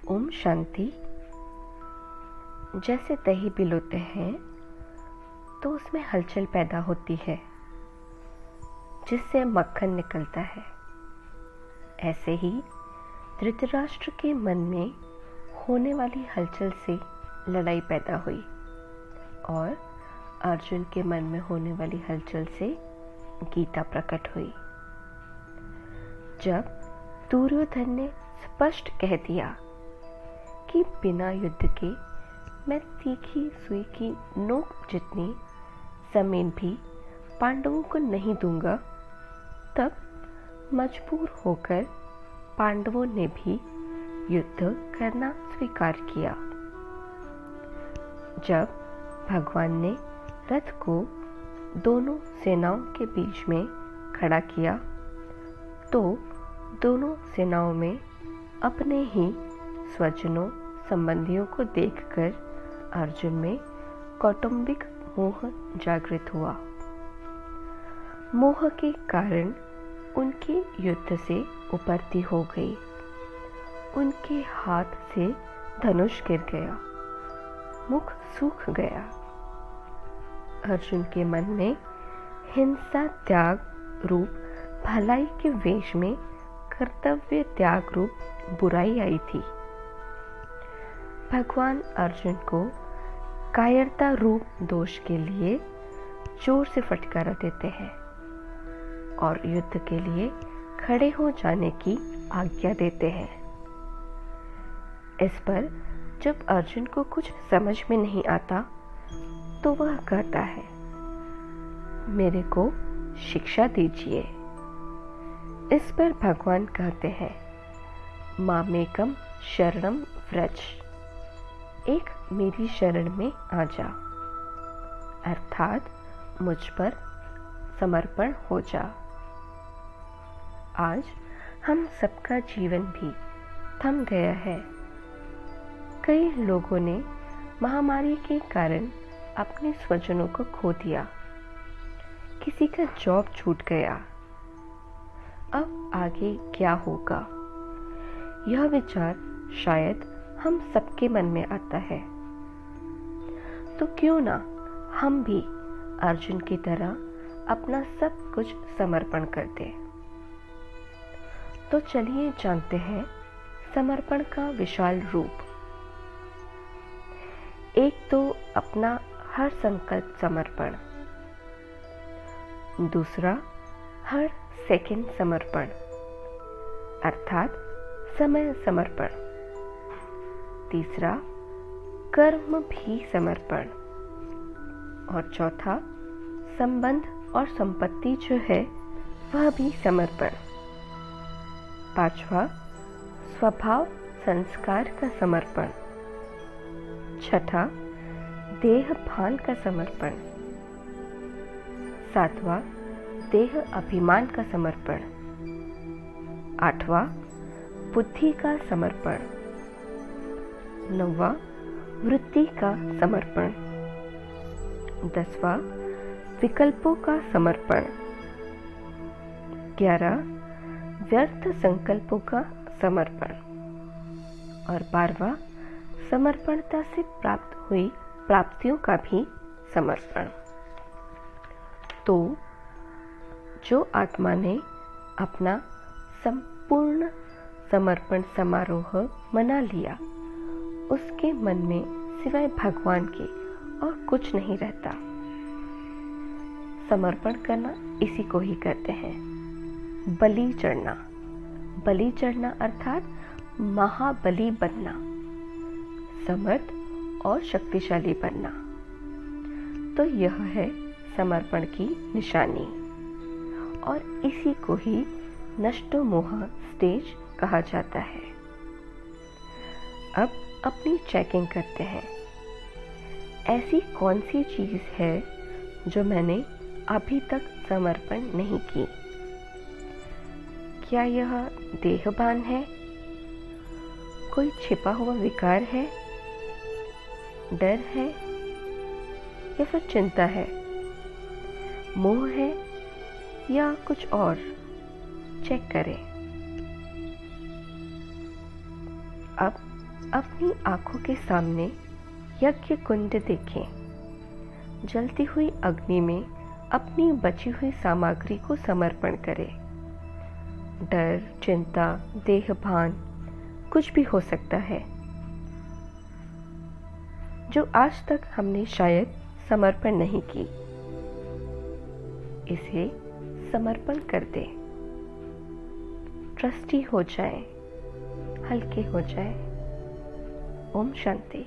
ओम शांति। जैसे दही पिलोते हैं तो उसमें हलचल पैदा होती है जिससे मक्खन निकलता है। ऐसे ही धृतराष्ट्र के मन में होने वाली हलचल से लड़ाई पैदा हुई और अर्जुन के मन में होने वाली हलचल से गीता प्रकट हुई। जब दुर्योधन ने स्पष्ट कह दिया कि बिना युद्ध के मैं तीखी सुई की नोक जितनी जमीन भी पांडवों को नहीं दूंगा, तब मजबूर होकर पांडवों ने भी युद्ध करना स्वीकार किया। जब भगवान ने रथ को दोनों सेनाओं के बीच में खड़ा किया तो दोनों सेनाओं में अपने ही स्वजनों संबंधियों को देखकर अर्जुन में कौटुंबिक मोह जागृत हुआ। मोह के कारण उनकी युद्ध से उपरती हो गई। उनके हाथ से धनुष गिर गया, मुख सूख गया। अर्जुन के मन में हिंसा त्याग रूप भलाई के वेश में कर्तव्य त्याग रूप बुराई आई थी। भगवान अर्जुन को कायरता रूप दोष के लिए जोर से फटकारा देते हैं और युद्ध के लिए खड़े हो जाने की आज्ञा देते हैं। इस पर जब अर्जुन को कुछ समझ में नहीं आता तो वह कहता है, मेरे को शिक्षा दीजिए। इस पर भगवान कहते हैं, मामेकम शरणम व्रज, एक मेरी शरण में आ जा, अर्थात मुझ पर समर्पण हो जा। आज हम सबका जीवन भी थम गया है। कई लोगों ने महामारी के कारण अपने स्वजनों को खो दिया। किसी का जॉब छूट गया। अब आगे क्या होगा? यह विचार शायद हम सबके मन में आता है। तो क्यों ना हम भी अर्जुन की तरह अपना सब कुछ समर्पण कर दें। तो चलिए जानते हैं समर्पण का विशाल रूप। एक तो अपना हर संकल्प समर्पण, दूसरा हर सेकंड समर्पण अर्थात समय समर्पण, तीसरा कर्म भी समर्पण और चौथा संबंध और संपत्ति जो है वह भी समर्पण, पांचवा स्वभाव संस्कार का समर्पण, छठा देह भान का समर्पण, सातवां देह अभिमान का समर्पण, आठवां बुद्धि का समर्पण, नौवां वृत्ति का समर्पण, दसवां विकल्पों का समर्पण, 11 व्यर्थ संकल्पों का समर्पण और 12वां समर्पणता से प्राप्त हुई प्राप्तियों का भी समर्पण। तो जो आत्मा ने अपना संपूर्ण समर्पण समारोह मना लिया, उसके मन में सिवाय भगवान के और कुछ नहीं रहता। समर्पण करना इसी को ही कहते हैं बलि चढ़ना। बलि चढ़ना अर्थात महाबली बनना, समर्थ और शक्तिशाली बनना। तो यह है समर्पण की निशानी और इसी को ही नष्टो मोह स्टेज कहा जाता है। अब अपनी चेकिंग करते हैं। ऐसी कौन सी चीज है जो मैंने अभी तक समर्पण नहीं की? क्या यह देहभान है? कोई छिपा हुआ विकार है? डर है या फिर चिंता है? मोह है या कुछ और? चेक करें। अब अपनी आंखों के सामने यज्ञ कुंड देखें। जलती हुई अग्नि में अपनी बची हुई सामग्री को समर्पण करें। डर, चिंता, देहभान कुछ भी हो सकता है जो आज तक हमने शायद समर्पण नहीं की। इसे समर्पण कर दें। ट्रस्टी हो जाएं, हल्के हो जाएं। ओम शांति।